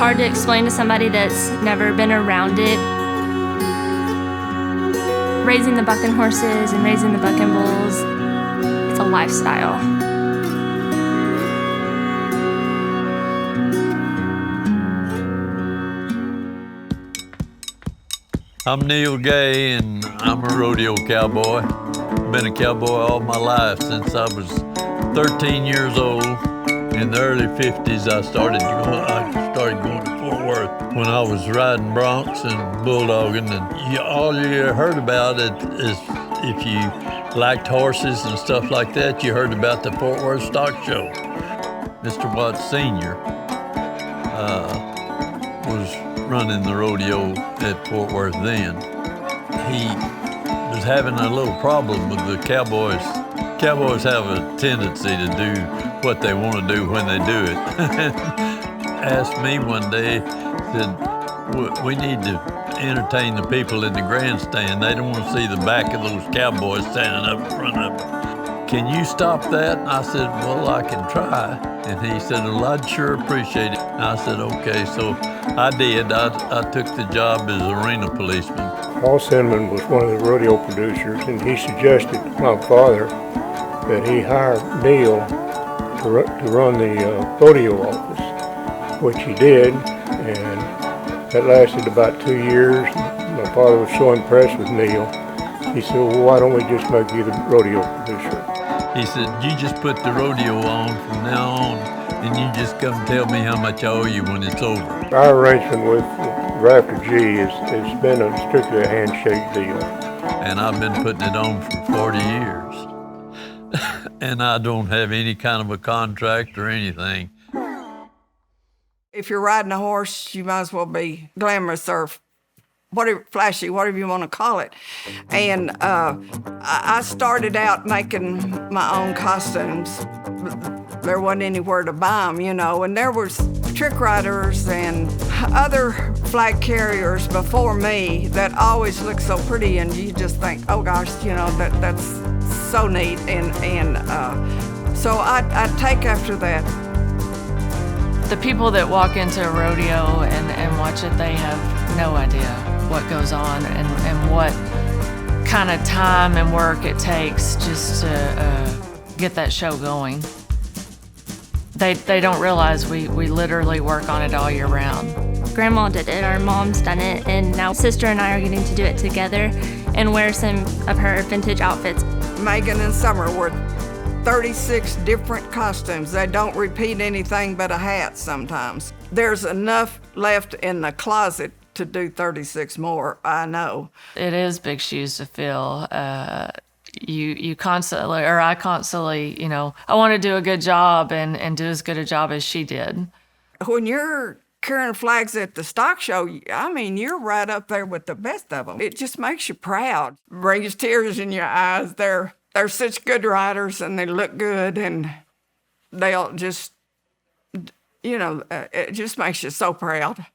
hard to explain to somebody that's never been around it. Raising the bucking horses and raising the bucking bulls, it's a lifestyle. I'm Neal Gay, and I'm a rodeo cowboy. Been a cowboy all my life since I was 13 years old. In the early 50s, I started going to Fort Worth when I was riding broncs and bulldogging. And all you heard about it is, if you liked horses and stuff like that, you heard about the Fort Worth Stock Show. Mr. Watts Sr. was running the rodeo at Fort Worth then. He was having a little problem with the cowboys. Cowboys have a tendency to do what they want to do when they do it. Asked me one day, said, we need to entertain the people in the grandstand. They don't want to see the back of those cowboys standing up in front of them. Can you stop that? And I said, well, I can try. And he said, well, I'd sure appreciate it. And I said, okay, so I did. I took the job as arena policeman. Paul Cinnamon was one of the rodeo producers, and he suggested to my father that he hired Neal to run the rodeo office, which he did, and that lasted about 2 years. My father was so impressed with Neal, he said, well, why don't we just make you the rodeo producer? He said, you just put the rodeo on from now on, and you just come tell me how much I owe you when it's over. Our arrangement with Rafter G has been strictly a handshake deal. And I've been putting it on for 40 years. And I don't have any kind of a contract or anything. If you're riding a horse, you might as well be glamorous or whatever, flashy, whatever you want to call it. And I started out making my own costumes. There wasn't anywhere to buy them, you know, and there was trick riders and other flag carriers before me that always looked so pretty, and you just think, oh gosh, you know, that's so neat. And so I take after that. The people that walk into a rodeo and watch it, they have no idea what goes on and what kind of time and work it takes just to get that show going. They don't realize we literally work on it all year round. Grandma did it, our mom's done it, and now sister and I are getting to do it together and wear some of her vintage outfits. Megan and Summer wore 36 different costumes. They don't repeat anything but a hat sometimes. There's enough left in the closet to do 36 more, I know. It is big shoes to fill. You constantly, or I constantly, you know, I want to do a good job and do as good a job as she did. When you're carrying flags at the stock show, I mean, you're right up there with the best of them. It just makes you proud. Brings tears in your eyes. They're such good riders, and they look good, and they'll just, you know, it just makes you so proud.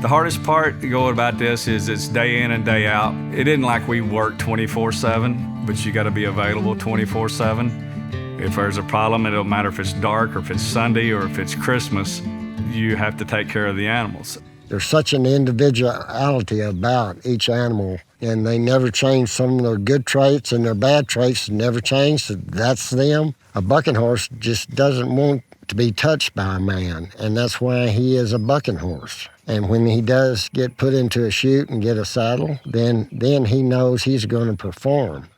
The hardest part going about this is it's day in and day out. It isn't like we work 24/7, but you got to be available 24/7. If there's a problem, it don't matter if it's dark or if it's Sunday or if it's Christmas, you have to take care of the animals. There's such an individuality about each animal, and they never change. Some of their good traits and their bad traits never change. So that's them. A bucking horse just doesn't want to be touched by a man, and that's why he is a bucking horse. And when he does get put into a chute and get a saddle, then he knows he's going to perform.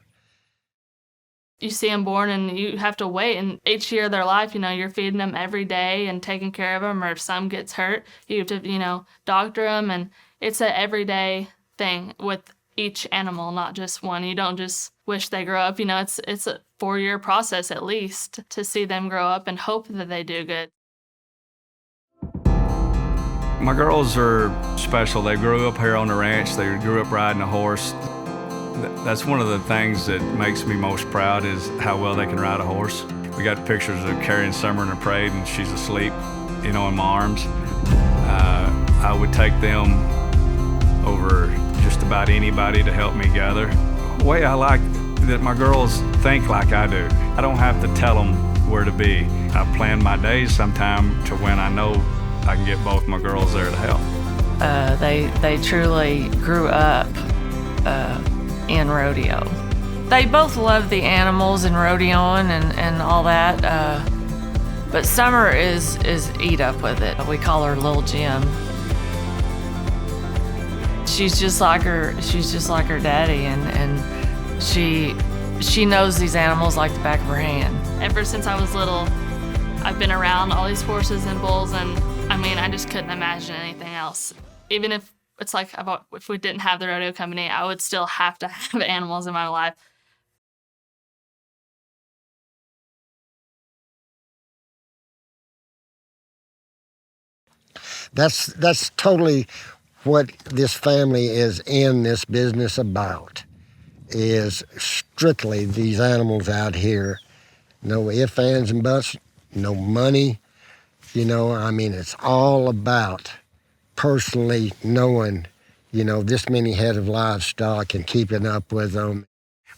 You see them born and you have to wait, and each year of their life, you know, you're feeding them every day and taking care of them, or if some gets hurt, you have to, you know, doctor them, and it's an everyday thing with each animal, not just one. You don't just wish they grow up, you know, it's a 4-year process at least to see them grow up and hope that they do good. My girls are special. They grew up here on the ranch. They grew up riding a horse. That's one of the things that makes me most proud is how well they can ride a horse. We got pictures of carrying Summer in a parade and she's asleep, you know, in my arms. I would take them over just about about anybody to help me gather. The way I like that my girls think like I do. I don't have to tell them where to be. I plan my days sometime to when I know I can get both my girls there to help. They truly grew up in rodeo. They both love the animals and rodeoing and all that, but Summer is eat up with it. We call her Little Jim. She's just like her daddy, and she knows these animals like the back of her hand. Ever since I was little, I've been around all these horses and bulls, and I mean, I just couldn't imagine anything else. Even if it's like, if we didn't have the rodeo company, I would still have to have animals in my life. That's totally what this family is in this business about, is strictly these animals out here. No ifs, ands, and buts, no money. You know, I mean, it's all about personally knowing, you know, this many head of livestock and keeping up with them.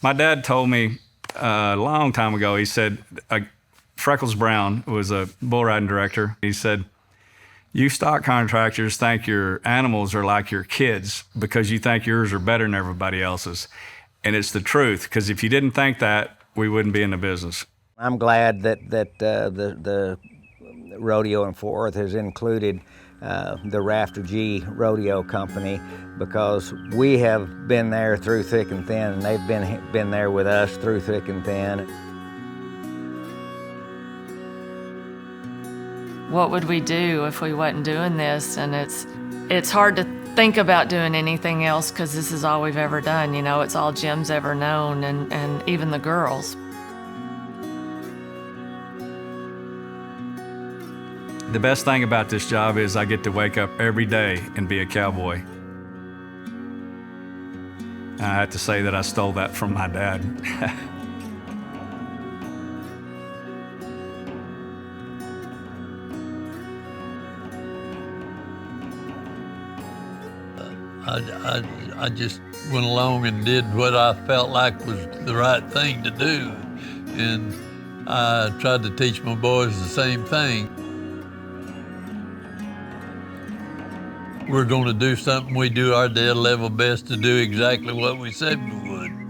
My dad told me a long time ago, he said, Freckles Brown was a bull riding director. He said, you stock contractors think your animals are like your kids because you think yours are better than everybody else's. And it's the truth, because if you didn't think that, we wouldn't be in the business. I'm glad that the rodeo in Fort Worth has included the Rafter G Rodeo Company, because we have been there through thick and thin, and they've been there with us through thick and thin. What would we do if we wasn't doing this? And it's hard to think about doing anything else because this is all we've ever done. You know, it's all Jim's ever known, and even the girls. The best thing about this job is I get to wake up every day and be a cowboy. I have to say that I stole that from my dad. I just went along and did what I felt like was the right thing to do. And I tried to teach my boys the same thing. We're going to do something, we do our dead level best to do exactly what we said we would.